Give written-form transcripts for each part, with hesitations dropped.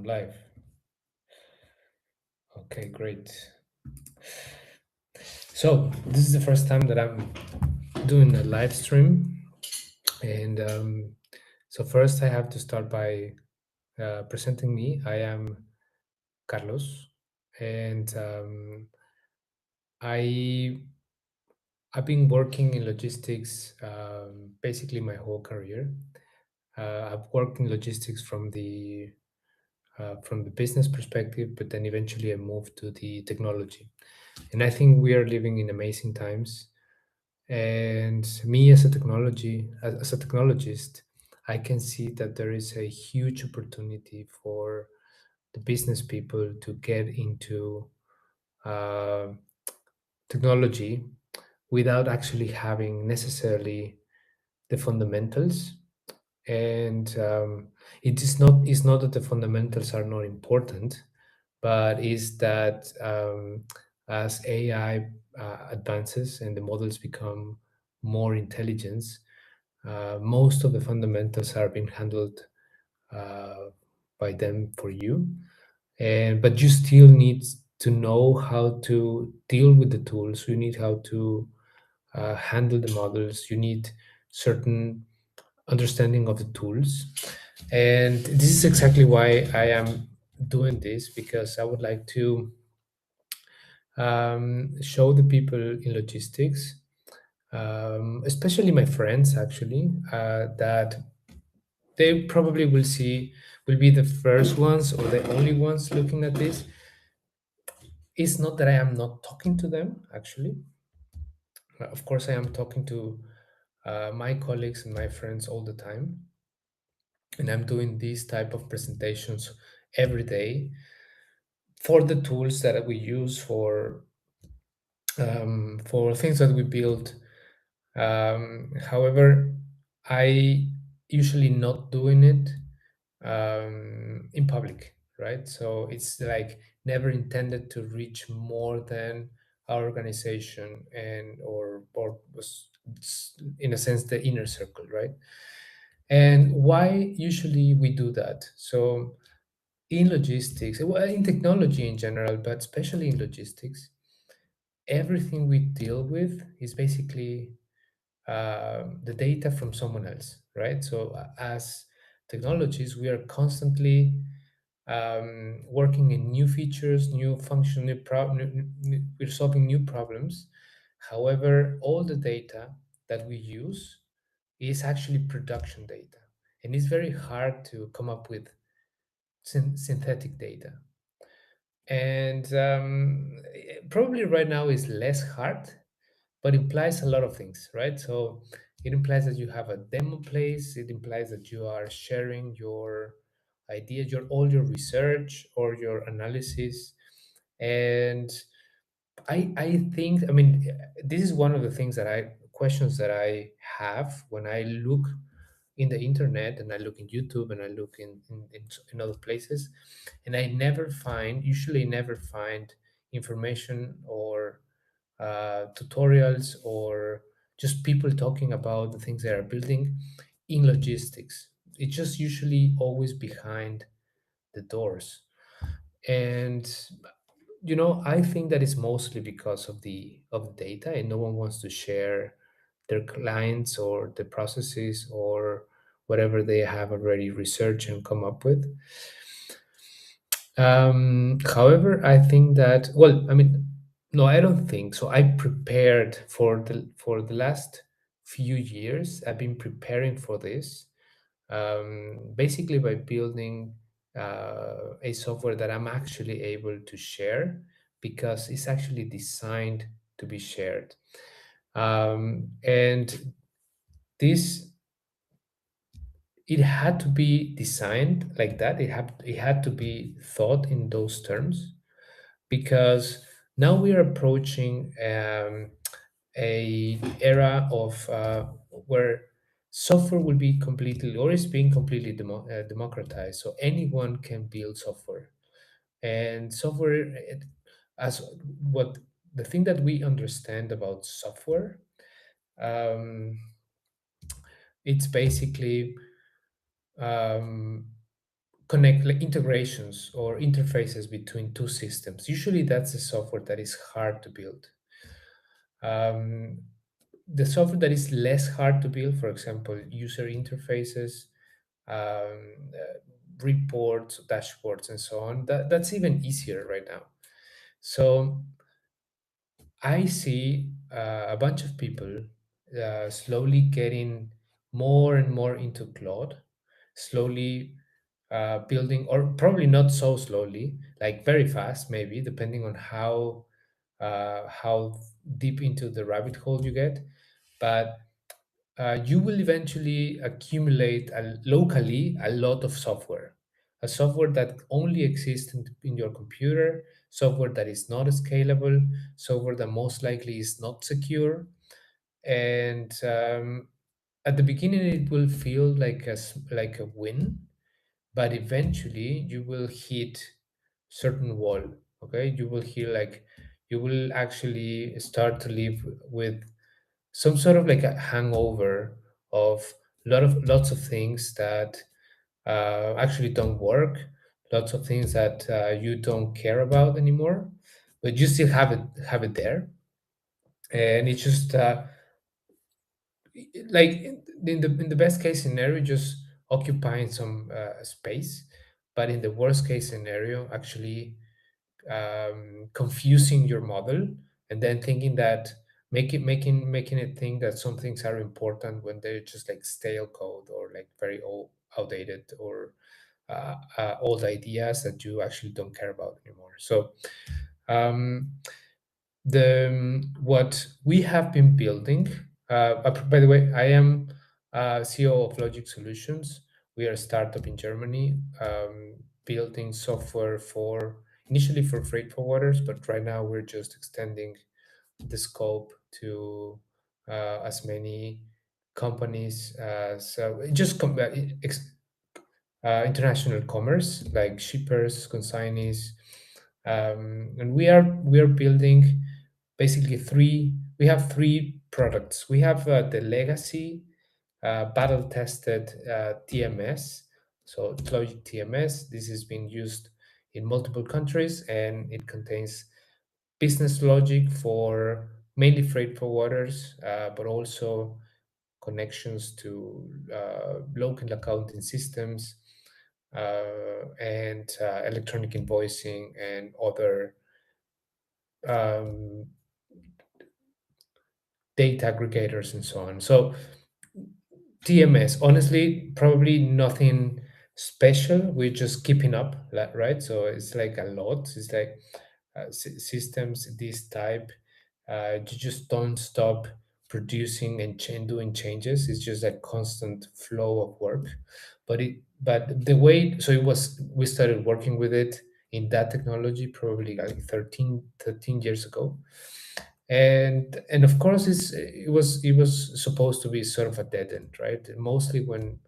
I'm live. Okay, great. So this is the first time that I'm doing a live stream, and so first I have to start by presenting me. I am Carlos, and I I've been working in logistics basically my whole career. I've worked in logistics from the business perspective, but then eventually I moved to the technology. And I think we are living in amazing times. And me as a technologist, I can see that there is a huge opportunity for the business people to get into uh, technology without actually having necessarily the fundamentals. And it's not that the fundamentals are not important, but is that as AI advances and the models become more intelligent, most of the fundamentals are being handled uh, by them for you. And but you still need to know how to deal with the tools. You need how to handle the models. You need certain understanding of the tools. And this is exactly why I am doing this, because I would like to show the people in logistics, especially my friends actually, that they probably will be the first ones or the only ones looking at this. It's not that I am not talking to them, actually. Of course, I am talking to my colleagues and my friends all the time, and I'm doing these type of presentations every day for the tools that we use for things that we build. However, I usually not doing it in public, right? So it's like never intended to reach more than our organization or in a sense the inner circle, right? And why usually we do that? So in logistics, well, in technology in general, but especially in logistics, everything we deal with is basically the data from someone else, right? So as technologies, we are constantly working in new features, new function, we're solving new problems. However, all the data that we use is actually production data, and it's very hard to come up with synthetic data. And probably right now is less hard, but implies a lot of things, right? So it implies that you have a demo place. It implies that you are sharing your ideas, your all your research or your analysis. And I think, I mean, this is one of the things that I questions that I have when I look in the internet and I look in YouTube and I look in other places, and I never find, usually never find information or tutorials or just people talking about the things they are building in logistics. It's just usually always behind the doors. And I think that is mostly because of the data, and no one wants to share their clients or the processes or whatever they have already researched and come up with. However, I think that, well, I mean, no, I don't think so. I prepared for the last few years. I've been preparing for this, basically by building a software that I'm actually able to share because it's actually designed to be shared. And this it had to be designed like that. It had to be thought in those terms because now we are approaching a era of where software will be completely or is being completely democratized, so anyone can build software. And software as what the thing that we understand about software, um, it's basically um, connect like integrations or interfaces between two systems. Usually, that's the software that is hard to build. Um, the software that is less hard to build, for example, user interfaces, reports, dashboards, and so on, that's even easier right now. So I see a bunch of people slowly getting more and more into Claude, slowly building, or probably not so slowly, like very fast, maybe, depending on how deep into the rabbit hole you get. But you will eventually accumulate locally a lot of software, a software that only exists in your computer, software that is not scalable, software that most likely is not secure. And at the beginning, it will feel like like a win, but eventually you will hit certain wall. Okay, you will hear like you will actually start to live with some sort of like a hangover of lots of things that actually don't work, lots of things that you don't care about anymore, but you still have it there, and it's just like in the best case scenario, just occupying some space, but in the worst case scenario, actually confusing your model, and then thinking that making it think that some things are important when they're just like stale code or like very old, outdated, or old ideas that you actually don't care about anymore. So um, the what we have been building. By the way, I am CEO of Logic Solutions. We are a startup in Germany, building software for initially for freight forwarders, but right now we're just extending the scope to as many companies as international commerce like shippers, consignees, and we are building basically three. We have three products. We have the legacy battle tested TMS. So Logic TMS. This is being used in multiple countries, and it contains business logic for mainly freight forwarders, but also connections to local accounting systems, and electronic invoicing and other um, data aggregators and so on. So TMS, honestly, probably nothing special. We're just keeping up, right? So it's like a lot. It's like systems this type. You just don't stop producing and doing changes. It's just a constant flow of work. But the way, so it was, we started working with it in that technology probably like 13 years ago, and of course it was supposed to be sort of a dead end, right? Mostly when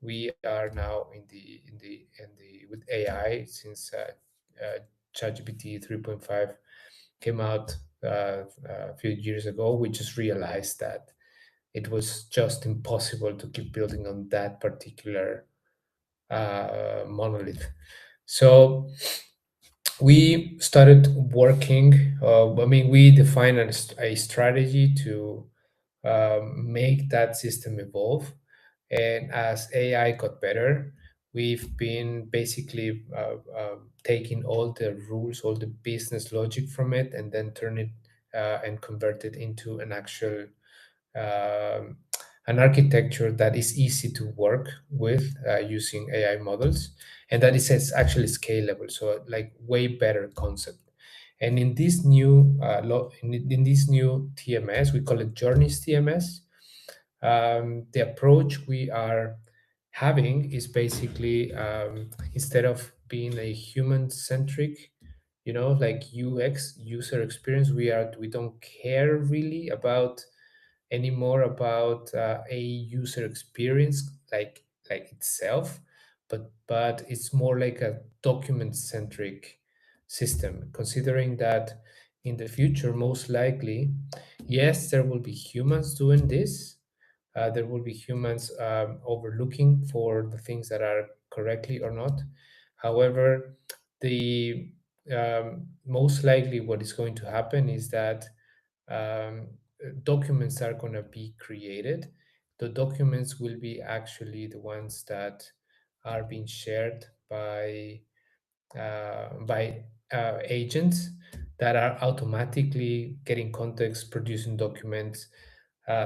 we are now in the with AI, since ChatGPT 3.5 came out a few years ago, we just realized that it was just impossible to keep building on that particular monolith. So we started working. I mean, we defined a strategy to make that system evolve. And as AI got better, we've been basically taking all the rules, all the business logic from it, and then turn it and convert it into um, an architecture that is easy to work with using AI models, and that is actually scalable. So, like, way better concept. And in this new in this new TMS, we call it Journeys TMS. The approach we are having is basically, instead of being a human centric, like UX, user experience, we don't care really about anymore about a user experience like itself, but it's more like a document centric system, considering that in the future, most likely, yes, there will be humans doing this. There will be humans overlooking for the things that are correctly or not. However, the most likely what is going to happen is that um, documents are going to be created. The documents will be actually the ones that are being shared by agents that are automatically getting context, producing documents,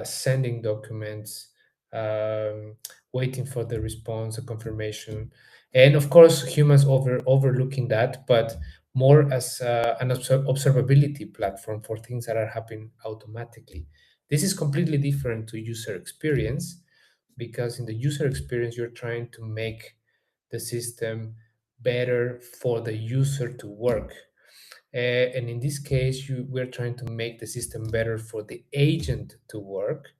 sending documents, um, waiting for the response, a confirmation, and of course humans overlooking that, but more as an observability platform for things that are happening automatically. This is completely different to user experience, because in the user experience you're trying to make the system better for the user to work. And in this case, we're trying to make the system better for the agent to work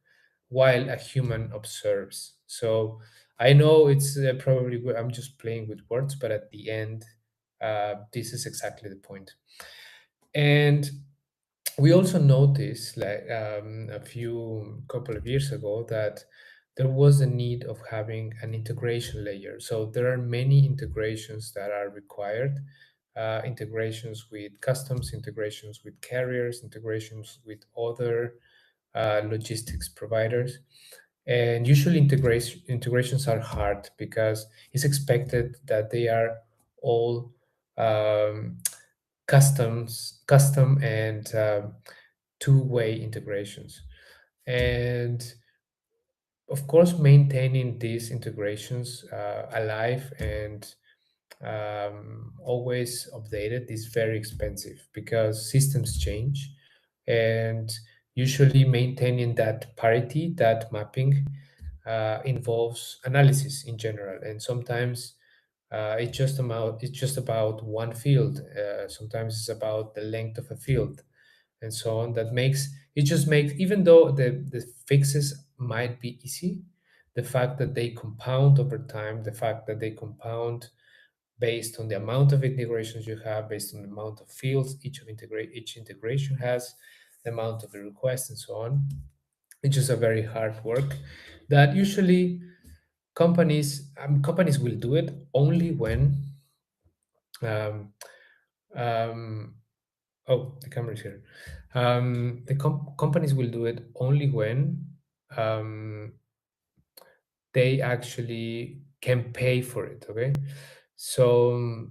while a human observes. So I know it's probably I'm just playing with words, but at the end, this is exactly the point. And we also noticed, like a few couple of years ago, that there was a need of having an integration layer. So there are many integrations that are required, integrations with customs, integrations with carriers, integrations with other logistics providers. And usually integrations are hard because it's expected that they are all um, custom and two-way integrations. And of course, maintaining these integrations alive and always updated is very expensive because systems change, and usually maintaining that parity, that mapping, involves analysis in general, and sometimes it's just about one field. Sometimes it's about the length of a field, and so on. That makes it just makes, even though the fixes might be easy, the fact that they compound over time, the fact that they compound based on the amount of integrations you have, based on the amount of fields each integration has, the amount of the requests, and so on. It's just a very hard work that usually companies will do it only when um, um, oh, the camera is here. Companies will do it only when um, they actually can pay for it. Okay, so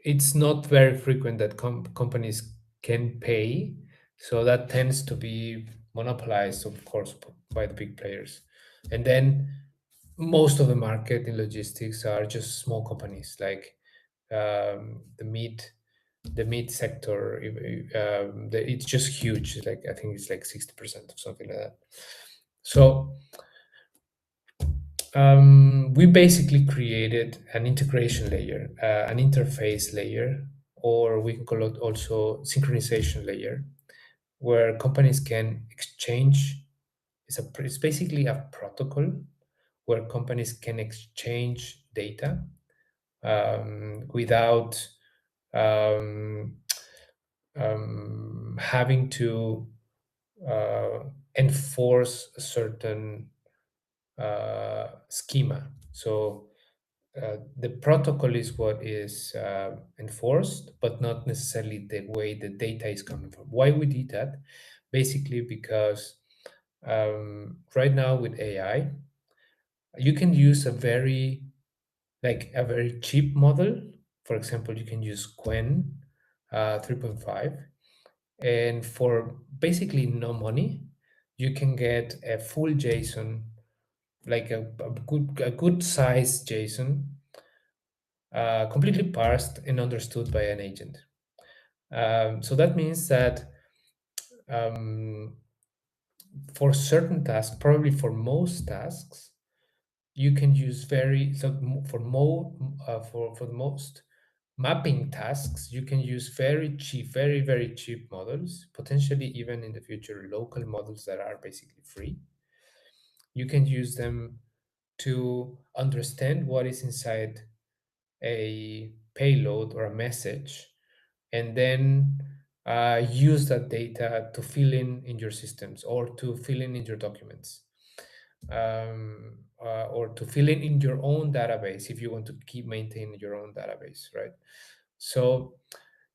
it's not very frequent that companies can pay, so that tends to be monopolized, of course, by the big players, and then most of the market in logistics are just small companies like the meat sector. It's just huge. Like I think it's like 60% of something like that. So we basically created an integration layer, an interface layer, or we can call it also synchronization layer, where companies can exchange. It's basically a protocol where companies can exchange data without um, having to uh, enforce a certain schema. So the protocol is what is enforced, but not necessarily the way the data is coming from. Why we did that? Basically, because right now with AI, you can use a very cheap model. For example, you can use Qwen 3.5, and for basically no money, you can get a full JSON, like a good size JSON, completely parsed and understood by an agent. So that means that um, for certain tasks, probably for most tasks, you can use very so for more for the most mapping tasks, you can use very cheap, very cheap models, potentially even in the future local models that are basically free. You can use them to understand what is inside a payload or a message, and then use that data to fill in your systems or to fill in your documents. or to fill in your own database if you want to keep maintaining your own database, right? So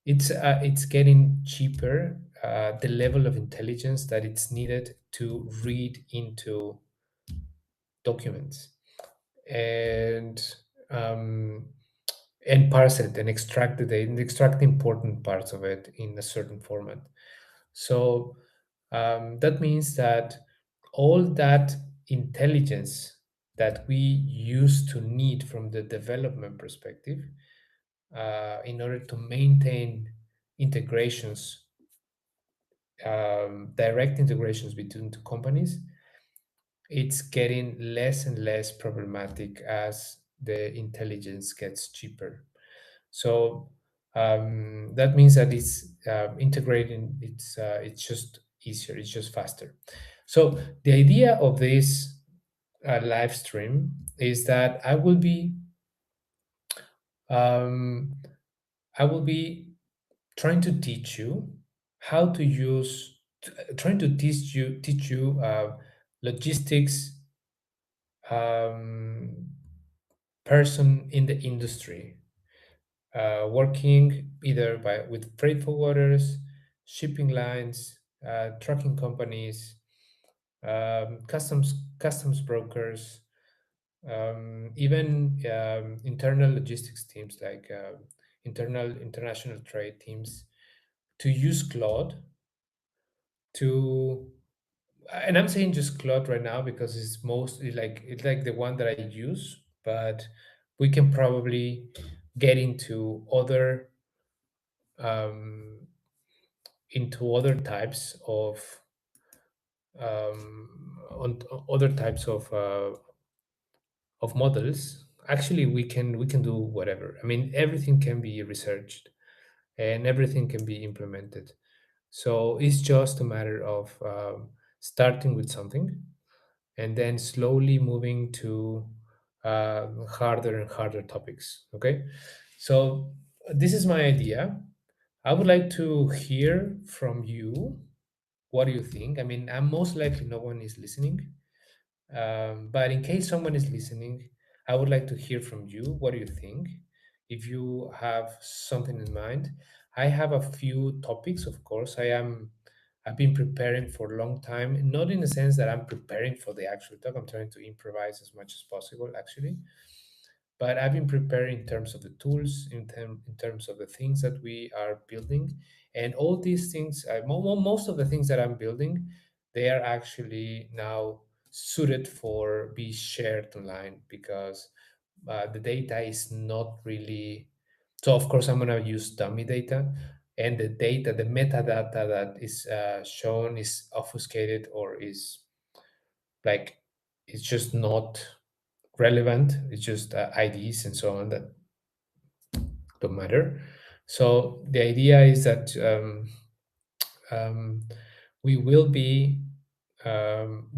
it's getting cheaper. The level of intelligence that it's needed to read into documents and um, and parse it and extract the data and extract the important parts of it in a certain format. So that means that all that intelligence that we used to need from the development perspective in order to maintain integrations, direct integrations between two companies, it's getting less and less problematic as the intelligence gets cheaper. So that means that it's integrating. It's just easier. It's just faster. So the idea of this live stream is that um, I will be trying to teach you how to use, trying to teach you logistics um, person in the industry, working either with freight forwarders, shipping lines, trucking companies, customs brokers, even internal logistics teams like international trade teams to use Claude to, and I'm saying just Claude right now because it's like the one that I use, but we can probably get um, into other types on other types of models. Actually, we can do whatever. I mean, everything can be researched and everything can be implemented. So it's just a matter of starting with something and then slowly moving to harder and harder topics. Okay, so this is my idea. I would like to hear from you. What do you think? I mean, I'm most likely no one is listening, but in case someone is listening, I would like to hear from you. What do you think? If you have something in mind, I have a few topics. Of course, I've been preparing for a long time. Not in the sense that I'm preparing for the actual talk. I'm trying to improvise as much as possible, actually. But I've been preparing in terms of the tools, in terms of the things that we are building, and all these things. Most of the things that I'm building, they are actually now suited for be shared online because the data is not really. So of course I'm gonna use dummy data, and the data, the metadata that is shown is obfuscated or is like it's just not relevant. It's just IDs and so on that don't matter. So the idea is that um, we will be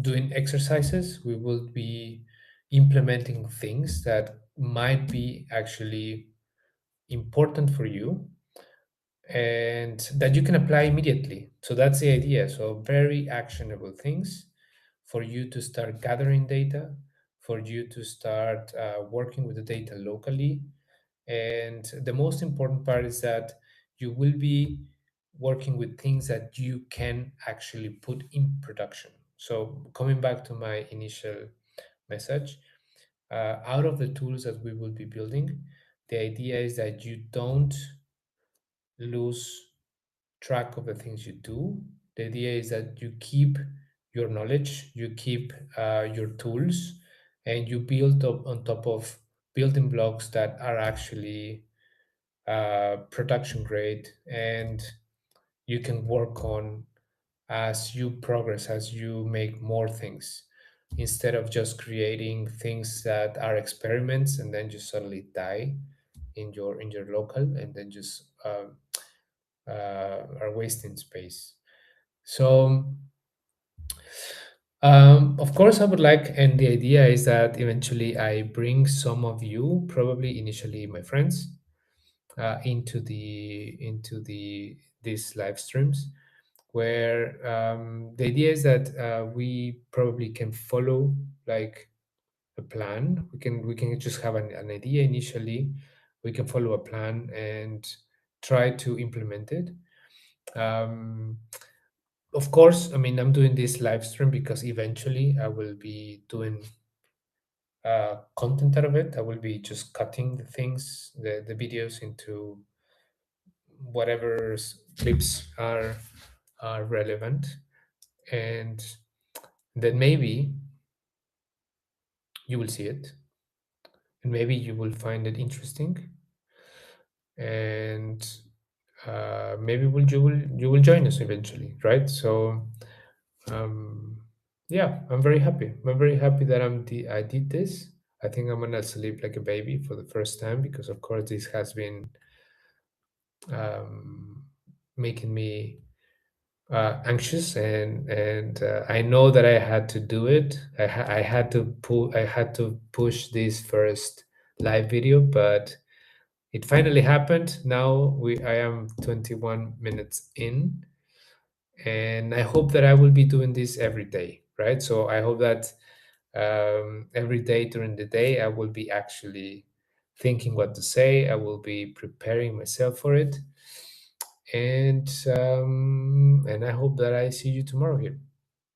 doing exercises. We will be implementing things that might be actually important for you and that you can apply immediately. So that's the idea. So very actionable things for you to start gathering data, for you to start working with the data locally. And the most important part is that you will be working with things that you can actually put in production. So coming back to my initial message, out of the tools that we will be building, the idea is that you don't lose track of the things you do. The idea is that you keep your knowledge, you keep your tools, and you build up on top of building blocks that are actually production grade, and you can work on as you progress, as you make more things, instead of just creating things that are experiments and then just suddenly die in your local and then just are wasting space. So, of course, I would like, and the idea is that eventually I bring some of you, probably initially my friends, into the these live streams, where the idea is that we probably can follow like a plan. We can just have an idea initially. We can follow a plan and try to implement it. Um, of course, I mean, I'm doing this live stream because eventually I will be doing content out of it. I will be just cutting the things, the videos into whatever clips are relevant, and then maybe you will see it, and maybe you will find it interesting, and maybe you will join us eventually, right? So um, yeah, I'm very happy that I did this. I think I'm gonna sleep like a baby for the first time because of course this has been um, making me anxious, and I know that I had to do it. I had to push this first live video, but it finally happened. Now I am 21 minutes in, and I hope that I will be doing this every day, right? So I hope that every day during the day I will be actually thinking what to say. I will be preparing myself for it, and I hope that I see you tomorrow here.